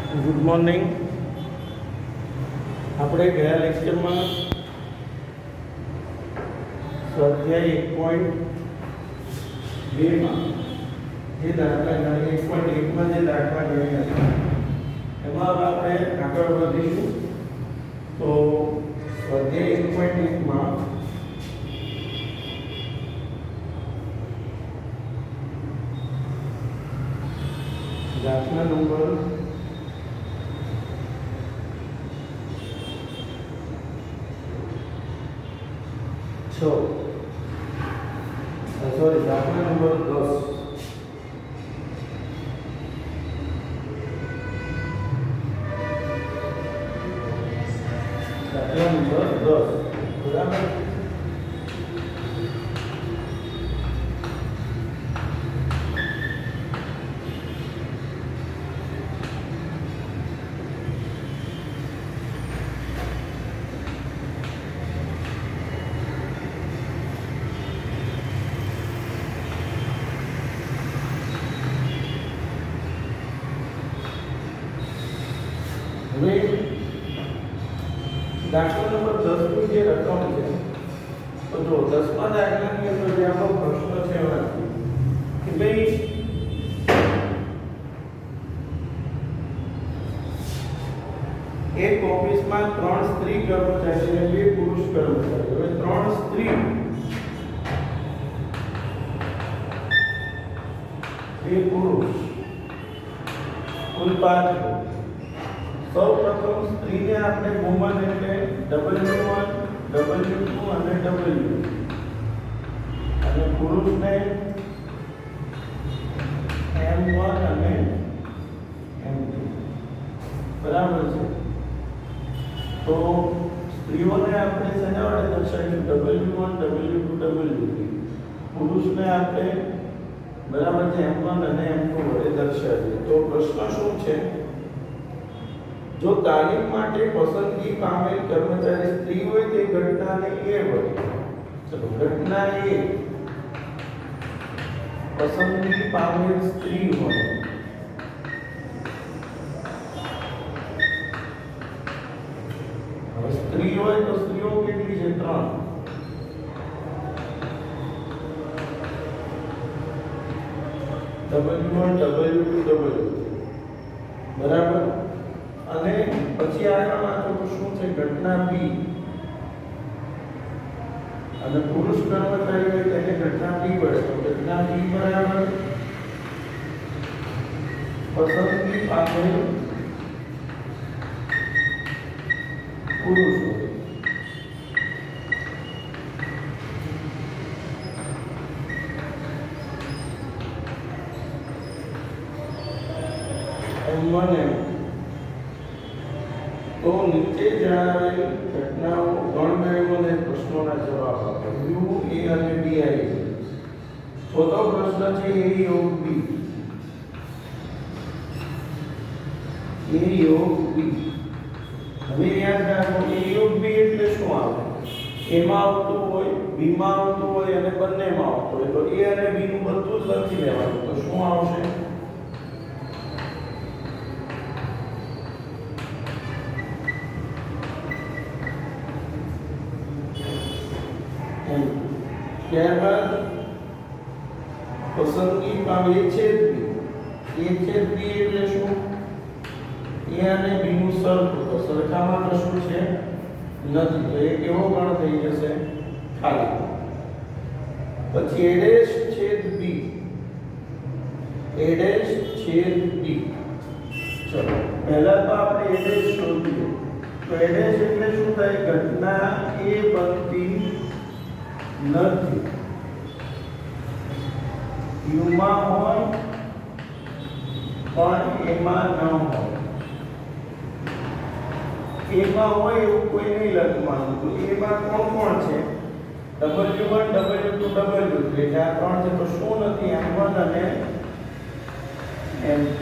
Good morning. આપણે ગયા લેક્ચરમાં સ્વાધ્યાય 1.2માં જે દાખલા ગણ્યા 1.1માં જે દાખલા ગણ્યા હતા એમાં આપણે આગળ વધીશું. તો સ્વાધ્યાય 1.1માં દાખલા નંબર 6 સોરી દાખલા નંબર 10 દાખલા નંબર 10 બરાબર. હવે દાખલા નંબર 10 ની જે રકમ છે તો જો 10મા દાખલાની અંદર જે આપણો પ્રશ્ન છે એમાં કે ભાઈ એક ઓફિસમાં 3 સ્ત્રી કર્મચારી અને 2 પુરુષ કર્મચારી. હવે 3 સ્ત્રી 2 પુરુષ કુલ 5. સૌપ્રથમ સ્ત્રીને આપણે વુમન એટલે W1 W2 અને W અને પુરુષને M1 અને M2 બરાબર છે. તો સ્ત્રીઓને આપણે શેના વડે દર્શાવીશું? W1 W2 W3. પુરુષને આપણે બરાબર છે M1 અને M2 વડે દર્શાવીએ. તો પ્રશ્ન શું છે? જો તાલીમ માટે પસંદગી પામેલ કર્મચારી સ્ત્રી હોય તે ઘટનાને A હોય. ચલો ઘટના A પસંદગી પામેલ સ્ત્રી હોય હવે સ્ત્રી હોય તો સ્ત્રીઓ કેટલી છે? 3. W1 W2 W3 બરાબર. અને પછી આગળ વાંચો તો શું છે? ઘટના B અને પુરુષ કર્મચારી હોય તેને ઘટના B વડે. તો ઘટના B બરાબર પસંદગી પામેલ પુરુષ હોય. M1 M2 તો નીચે જણાવેલ ઘટનાઓ ગણ મેળવો અને પ્રશ્નોના જવાબ આપો. U A અને B આવી. ચોથો પ્રશ્ન છે A યોગ B. A યોગ B. હવે યાદ રાખો A યોગ B એટલે શું આવે? A માં આવતું હોય, B માં આવતું હોય અને બંનેમાં આવતું હોય. તો A અને B નું બધું જ લખી લેવાનું. તો શું આવશે? ત્યારબાદ પસંદગી પામે A છેદ B. A છેદ B એટલે શું? A અને B નું સરખું. તો સરખામાં શું છે? નથી. તો એ કેવો ગણ થઈ જશે? ખાલી. પછી A ડેશ છેદ B. A ડેશ છેદ B. ચલો પહેલા તો આપણે A ડેશ શોધીએ. તો A ડેશ એટલે શું થાય? ઘટના A બનતી નથી. U માં હોય પણ A માં ન હોય. A માં હોય એવું કોઈ નહીં લખવાનું. તો A માં કોણ છે? W1 W2 W3 એટલે આ 3 છે. તો શું નથી? M1 અને M2.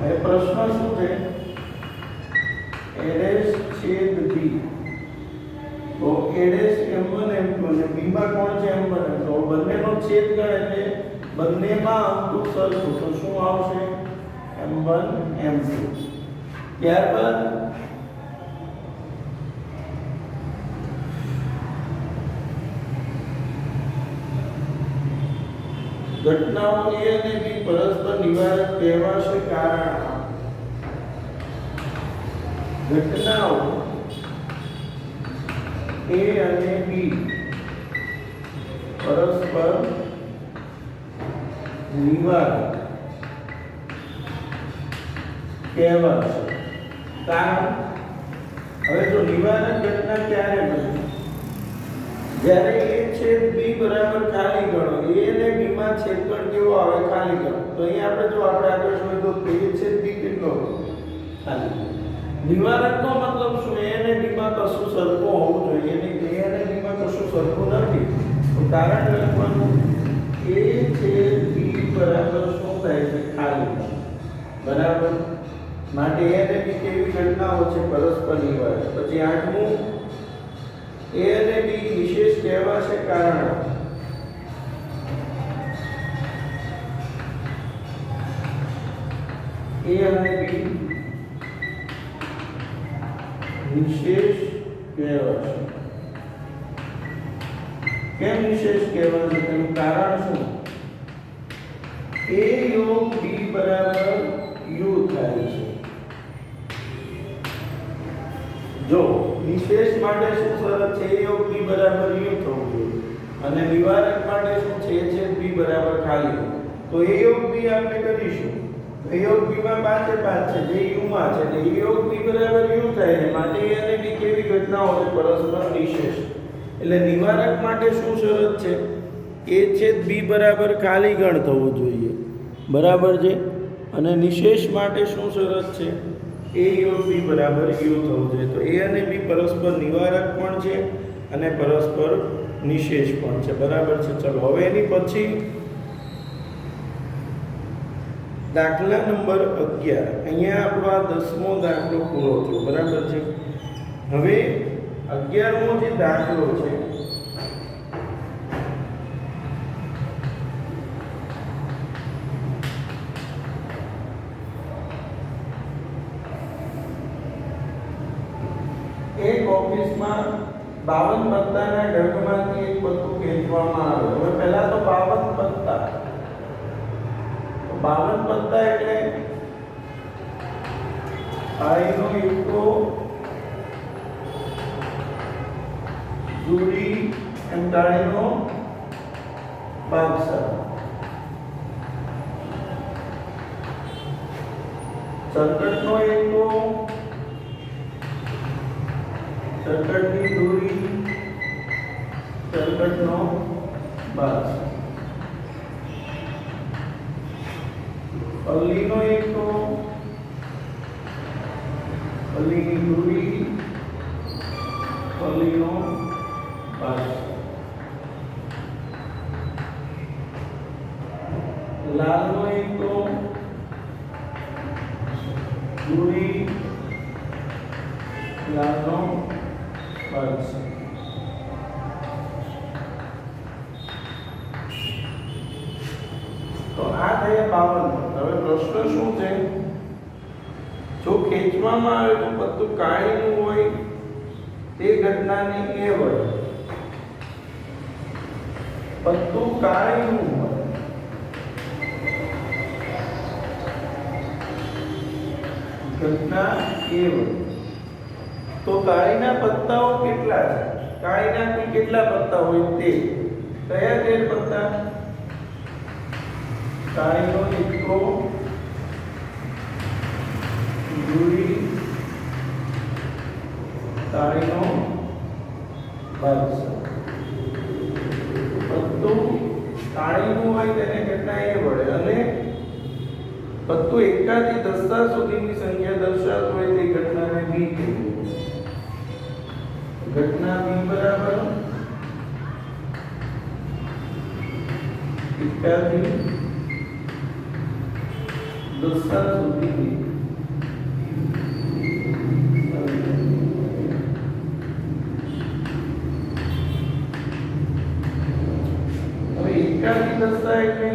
હવે પ્રશ્ન શું છે? A ડેશ છેદ B. તો A ડેશ M1 M2 અને B માં કોણ છે? M1. તો બંનેનો છેદ ગણ એટલે બંનેમાં અંકુશ સરખું તો શું આવશે m1 m2 ત્યારબાદ ઘટનાઓ A અને B પરસ્પર નિવારક કહેવાશે કારણ ઘટનાઓ A અને B પરસ્પર નિવારક કહેવાશે કારણ હવે જો નિવારક ઘટના ક્યારે બને જ્યારે A છેદ B બરાબર ખાલી ગણો A અને B માં છેદગણ કેવો આવે ખાલી ગણો તો અહીં આપણે જો આપણે આગળ જોઈએ તો A છેદ B કેટલો ખાલી નિવારકનો મતલબ શું A અને B માં કશું સરખું હોવું જોઈએ નહીં A અને B માં કશું સરખું નથી તો કારણ લખવાનું A છેદ B બરાબર શું થાય છે ખાલી બરાબર માટે A અને B કેવી ઘટનાઓ છે પરસ્પર નિવારક પછી આઠમું A અને B વિશેષ કહેવાશે કારણ A અને B વિશેષ કહેવાશે કેમ વિશેષ કહેવાશે તેનું કારણ શું A યોગ B બરાબર U થાય છે જો વિશેષ માટે શું શરત છે A યોગ B બરાબર U થવું જોઈએ અને નિવારક માટે શું છે A છેદ B બરાબર ખાલી તો A યોગ B આપણે કરીશું A યોગ B માં 5 છે જે U માં છે એટલે A યોગ B બરાબર U થાય છે માટે A અને B કેવી ઘટનાઓ છે પરસ્પર નિશેષ એટલે નિવારક માટે શું શરત છે A છેદ B બરાબર ખાલી ગણ થવું જોઈએ બરાબર છે અને નિશેષ માટે શું શરત છે A યોગ B બરાબર U થવું જોઈએ તો A અને B પરસ્પર નિવારક પણ છે અને પરસ્પર નિશેષ પણ છે બરાબર છે ચલો હવે એની પછી દાખલા નંબર 11 અહીંયા આપણો આ 10મો દાખલો પૂરો થયો બરાબર છે હવે 11મો જે દાખલો છે એક ઓફિસમાં 52 પત્તાના ઢગમાંથી એક પત્તું ખેંચવામાં આવે હવે પહેલા તો 52 પત્તા 52 પત્તા એટલે આઈનો યુક્તો દૂરી એમ ટાળીનો ભાગસર સર્કટનો યુક્તો સર્કટની દૂરી સર્કટનો ભાગસર પલ્લીનો એકકો પલ્લીની દૂરી પલ્લીનો ભાગસર લાલનો એકકો દૂરી લાલનો ભાગસર તો આ થયા 52 હવે પ્રશ્ન શું છે જો ખેંચવામાં આવેલું પત્તું કાળીનું હોય તે ઘટનાને A વડે પત્તું કાળીનું હોય ઘટના A વડે તો કાળીના પત્તાઓ કેટલા છે કાળીના કુલ કેટલા પત્તા હોય તે કયા 13 પત્તા કાળીનો એકકો દૂરી કાળીનો ભાગસર પત્તું કાળીનું હોય તેને ઘટના A વડે અને પત્તું એકાથી 10 સુધીની સંખ્યા દર્શાવતું હોય તે ઘટનાને B કહીએ ઘટના B બરાબર એકાથી 10 સુધીની હવે એકાથી 10 એટલે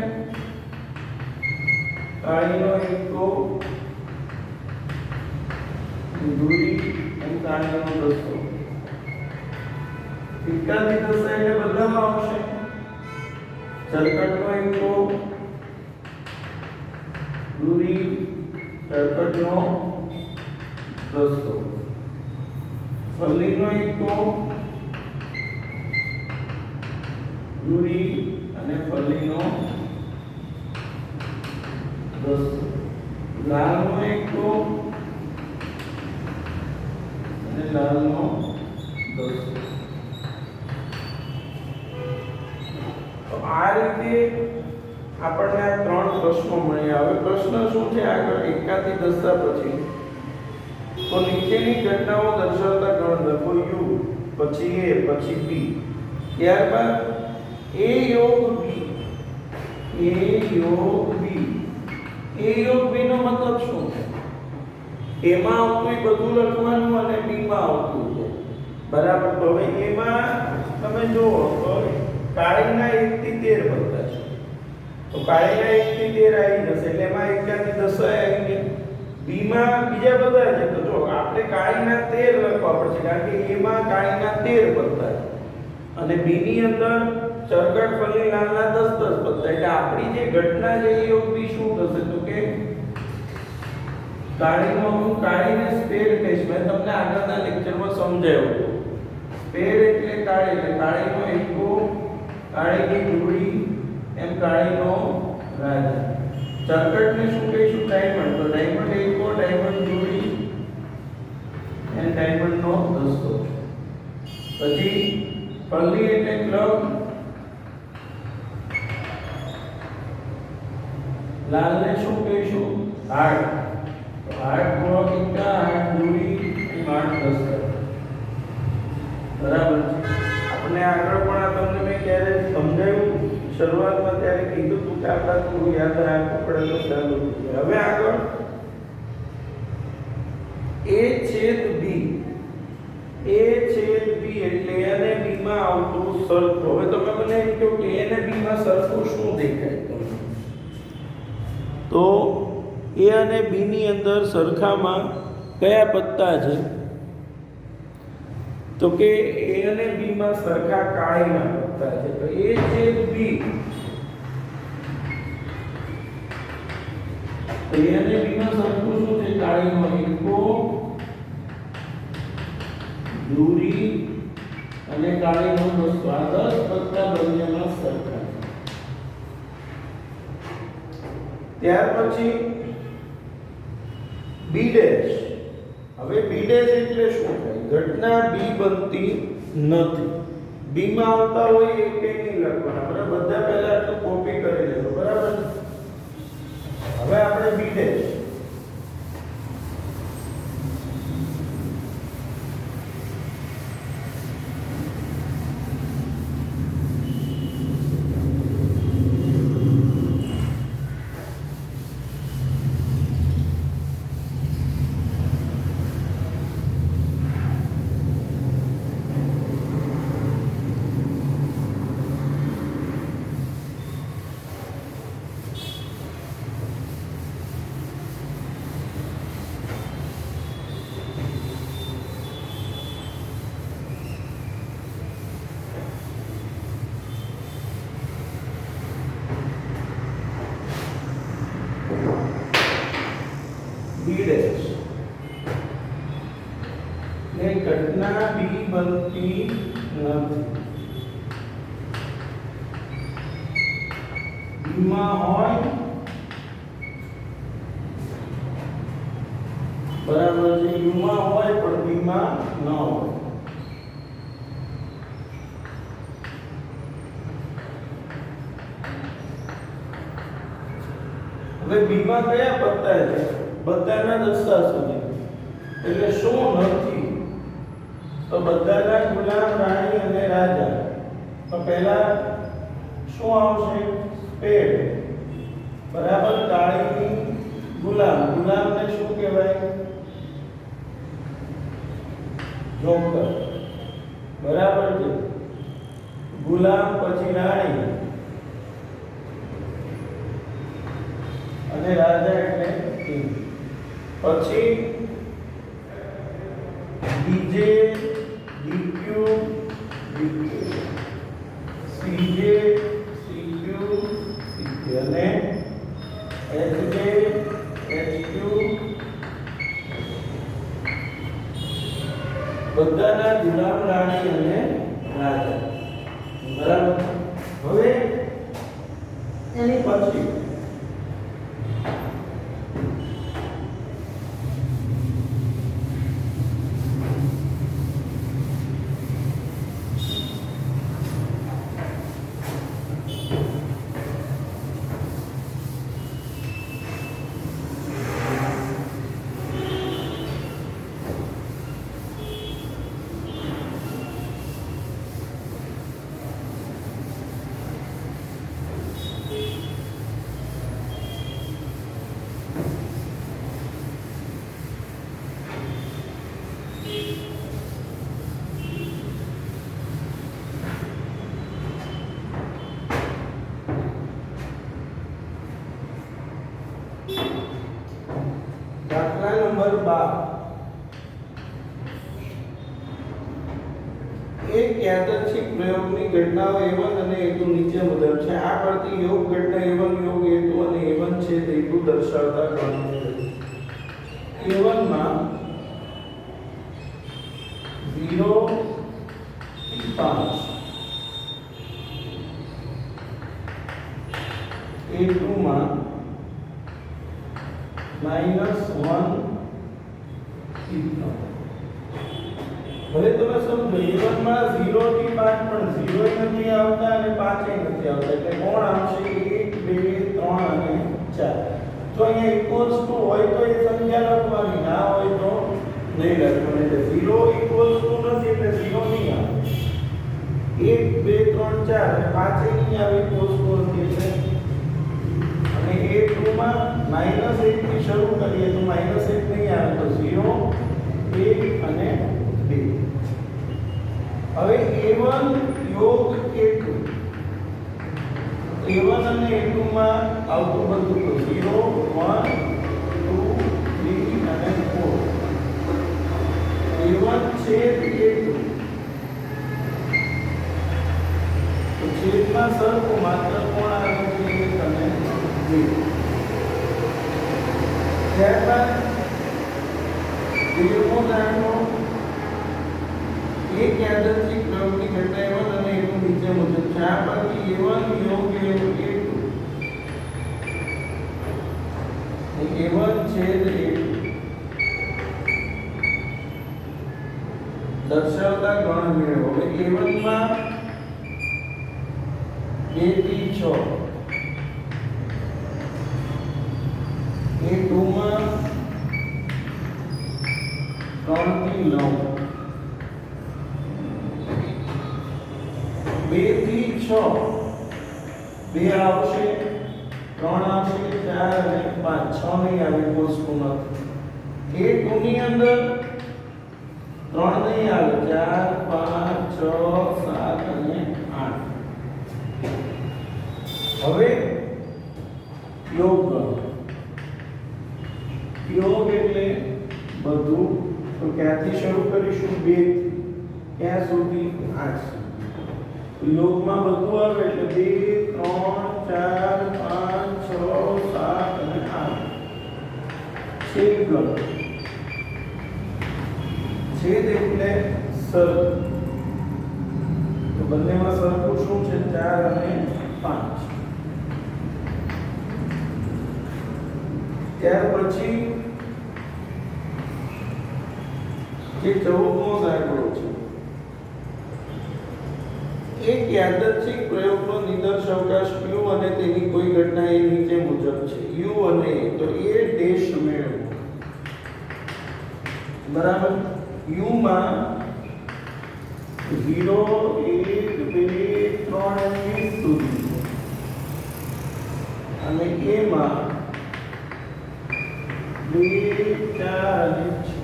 કાળીનો એકો, દૂરી અને કાળીનો દસો. એકાથી દસા એટલે બધામાં આવશે. ચરકટનો એકો, દૂરી, ચરકટનો દસો. ફલીનો એકો, દૂરી અને ફલીનો દસો. લાલનો એકો અને લાલનો દસો. તો આ રીતે આપણને આ ત્રણ પ્રશ્નો મળ્યા. હવે પ્રશ્ન શું છે આગળ એકાથી દસા પછી? તો નીચેની ઘટનાઓ દર્શાવતા ગણ લખો યુ, પછી એ, પછી બી. ત્યારબાદ એ યોગ બી. એ યોગ બી. એ યોગ બી નો મતલબ શું છે? એમાં આવતું બધું લખવાનું અને બી માં આવતું છે. બરાબર. તો હવે એમાં તમે જુઓ તો કાળીના 1 થી 13 બધા છે. તો કાળીના 1 થી 13 આવી જશે એટલે એમાં એકાથી દસા આવી ગયા. બી માં બીજા બધા છે. તો જો આપણે કાળીના 13 લખવા પડશે કારણ કે એમાં કાળીના 13 બધા છે અને બી ની અંદર ચરકટ, ફલી, લાલના 10 10 બધા. એટલે આપણી જે ઘટના છે એ યોગ બી શું થશે? તો કે કાળીનો હું કાળીને સ્પેડ કહીશ. મેં તમને આગળના લેક્ચરમાં સમજાવ્યું હતું. સ્પેડ એટલે કાળી, એટલે કાળીનો એકો, કાળીની ધૂળી એમ કાળીનો રાજા. ચરકટને શું કહીશું? ડાયમંડ. તો ડાયમંડ એકો, ડાયમંડ ધૂળી એન્ડ ડાયમંડનો દસો. પછી ફલી એટલે ક્લબ, લાલને શું કહીશું? હાર્ટ. તો હાર્ટ ગોળો કિક્કા, હાર્ટ ધૂળી અને હાર્ટ દસતા. બરાબર છે. આપણે આગળ પણ આ તમને મેં ક્યારે સમજાવ્યું શરૂઆતમાં ત્યારે કીધું હતું કે આપણે થોડું યાદ રાખવું પડે તો ચાલુ. હવે આગળ a છેદ b. a છેદ b એટલે a અને b માં આવતું સરખું. હવે તમે મને એમ કહો કે a અને b માં સરખું શું દેખાય તમને? તો a અને b ની અંદર સરખામાં કયા પત્તા છે? તો કે a અને b માં સરખા કાળીના પત્તા છે. તો a છેદ b. તો a અને b માં સરખું શું છે? કાળીનો એકો, દૂરી અને કાળીનો દસો. આ 10 પત્તા બંનેમાં સરખા. ત્યાર પછી b ડેશ. હવે b ડેશ એટલે શું થાય? ઘટના b બનતી નથી. b માં આવતા હોય એ કે નહીં લખવાના. બરાબર. બધા પહેલા તો કોપી કરી લેજો. બરાબર. હવે આપણે b ડેશ. b ડેશ ને ઘટના b બનતી નથી. b માં હોય બરાબર છે. u માં હોય પણ b માં ન હોય. હવે b માં કયા પત્તા છે? બધાના દસા સુધી. એટલે શું નથી? તો બધાના ગુલામ, રાણી અને રાજા. તો પહેલા શું આવશે? સ્પેડ. બરાબર. કાળીની ગુલામ. ગુલામને શું કહેવાય? જોકર. બરાબર છે. ગુલામ પછી રાણી અને રાજા એટલે કિંગ. પછી DJ DQ DQ CJ CQ CJ અને HJ HQ બધાના ગુલામ રાણી અને રાજા. બરાબર. હવે એની પછી દાખલા નંબર 12. એક યાદચ્છિક પ્રયોગની ઘટનાઓ A1 અને A2 નીચે મુજબ છે. આ પરથી યોગ ઘટના A1 યોગ A2 અને A1 છે A2 દર્શાવતા ગણો. A1 માં 0 થી 5, A2 માં -1 થી 3. હવે તમે સમજો A1 માં 0 થી 5 પણ 0 નથી આવતા અને 5 નથી આવતા, એટલે કોણ આવશે? 1 2 3 અને 4. જો અહીંયા ઇક્વલ્સ ટુ હોય તો એ સંખ્યા લખવાની, ના હોય તો નહીં લખવાની. એટલે 0 ઇક્વલ્સ ટુ નથી એટલે 0 નહીં આવે. 1 2 3 4 અને 5 નહીં આવે ઇક્વલ્સ ટુ નથી એટલે. અને A2 માં -1 થી શરૂ કરીએ તો -1 નહીં આવે તો 0 1 અને 2. હવે A1 યોગ A2, A1 અને A2 માં આવતું બધું તો 0 1 2 3 અને 4. A1 છેદ A2 તો છેદમાં સરખું માત્ર કોણ આવે છે? 1 અને 2. ત્યારબાદ A1 દાખલો એક યાદચ્છિક પ્રયોગની ઘટના A1 અને A2 નીચે મુજબ છે. આ પરથી A1 યોગ A2 A1 છેદ A2 દર્શાવતા ગણ મેળવો. હવે A1 માં 2 થી 6, A2 માં 3 થી 9, 2 થી 6 2 આવશે, 3 આવશે, 4 અને 5. 6 નહીં આવે પોસ્ટપોન નથી. A2 ની અંદર 3 નહીં આવે, 4 5 6 7 અને 8. હવે યોગ ગણો. યોગ એટલે બધું. તો ક્યાંથી શરૂ કરીશું? 2 થી ક્યાં સુધી? 8 સુધી. યોગમાં બધું આવે એટલે 2 3 4 5 6 7 અને 8. છેદ ગણો. છેદ એટલે સરખું. તો બંનેમાં સરખું શું છે? 4 અને 5. ત્યાર પછી જે 14મો દાખલો છે. એક યાદચ્છિક પ્રયોગનો નિદર્શ અવકાશ U અને તેની કોઈ ઘટના એ નીચે મુજબ છે. U અને A, તો A ડેશ મેળવો. બરાબર. U માં 0 1 2 3 અને 20 સુધી અને A માં 2 4 અને 6.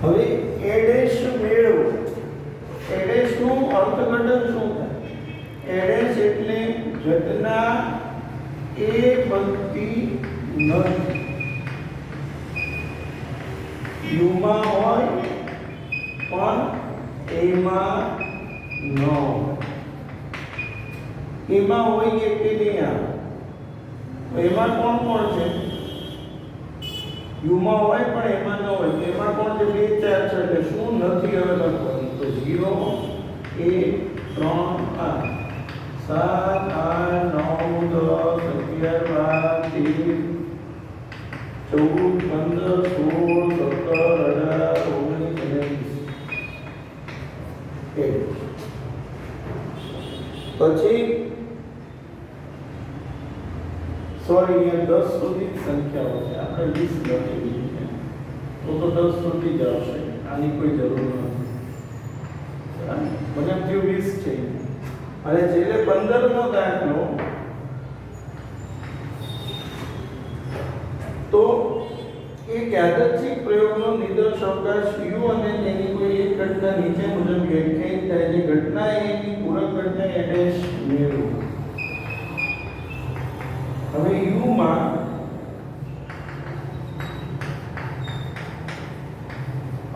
હવે A ડેશ મેળવો. A ડેશ નું અર્થઘટન શું થાય? A ડેશ એટલે ઘટના એ બનતી નથી. યુમાં હોય પણ એમાં ન હોય. એમાં હોય કે નહીં આવે? એમાં કોણ કોણ છે? યુમાં હોય પણ એમાં ન હોય. એમાં કોણ છે? 2 4 છે. એટલે શું નથી હવે લખવાનું? તો 0 1 3 8 7 8 9 10 11 12 13 14 15 16 17 18 19 પછી સોરી અહીંયા 10 સુધી સંખ્યાઓ છે. આપણે 20 લખી દીધી છે તો 10 સુધી જ આવશે. આની કોઈ જરૂર નથી. મને જે 20 છે અને છેલ્લે 15 નો દાખલો તો એક યાદચ્છિક પ્રયોગનો નિદર્શકાંશ u અને તેની કોઈ એક ઘટના નીચે મુજબ વ્યાખ્યાયિત થાય છે. ઘટના એની પૂરક ઘટના એડેશ મેળવો. હવે u માં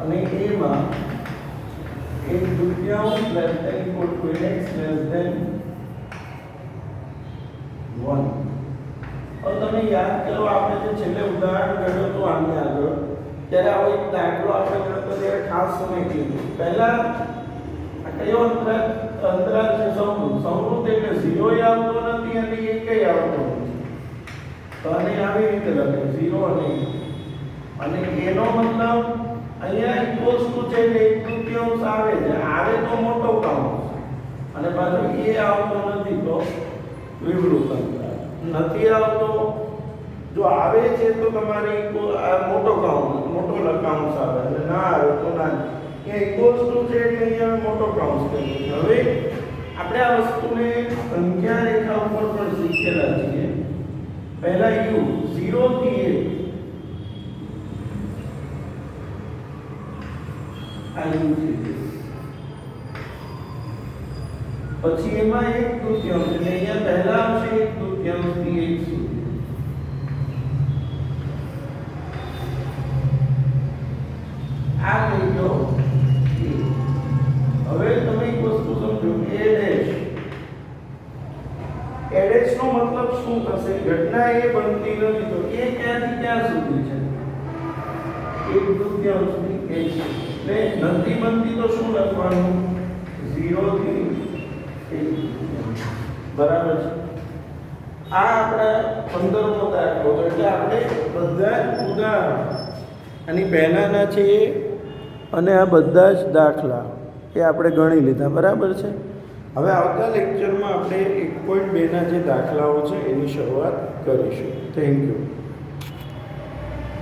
અને a માં 1/2 less than equal to x less than 1. और તમે યાદ કરો આપણે જે છેલ્લે ઉદાહરણ ગણ્યો તો આની આગળ ત્યારે આવો એક દાખલો આપણે ગણ્યો તો ત્યારે ખાસ સમય કીધું. પહેલા આ કયો અંતરાલ છે? સમૃદ્ધ એટલે 0 આવતો નથી અને 1 આવતો નથી. તો આને આવી રીતે લખે 0 અને એનો મતલબ અહીંયા ઇક્વલ્સ ટુ છે એટલે 1/2 આવે છે. આવે તો મોટો કાઉન્સ અને પાછું એ આવતો નથી તો વિવૃત અંતરાલ. નથી આવતો જો આવે છે તો તમારે મોટો કાઉન્સ આવે અને ના આવે તો ના. અહીંયા ઇક્વલ્સ ટુ છે એટલે અહીંયા મોટો કાઉન્સ કરીએ. હવે આપણે આ વસ્તુને સંખ્યા રેખા ઉપર પણ શીખેલા છીએ. પહેલા u 0 થી 1 આ u છે. પછી એમાં 1/2 એટલે અહીંયા પહેલા આવશે 1/2 થી 1 સુધી. આ લઈ લો. હવે તમે એક વસ્તુ સમજો a ડેશ નો મતલબ શું થશે? ઘટના એ બનતી નથી તો એ ક્યાંથી ક્યાં સુધી છે? 1/2 સુધી એટલે નથી બનતી તો શું લખવાનું? 0 થી 1 બરાબર છે. આ આપણા 15મો દાખલો હતો. એટલે આપણે બધા જ ઉદાહરણ આની પહેલાના છે અને આ બધા જ દાખલા એ આપણે ગણી લીધા. બરાબર છે. હવે આવતા લેક્ચરમાં આપણે 1.2 ના જે દાખલાઓ છે એની શરૂઆત કરીશું. Thank you.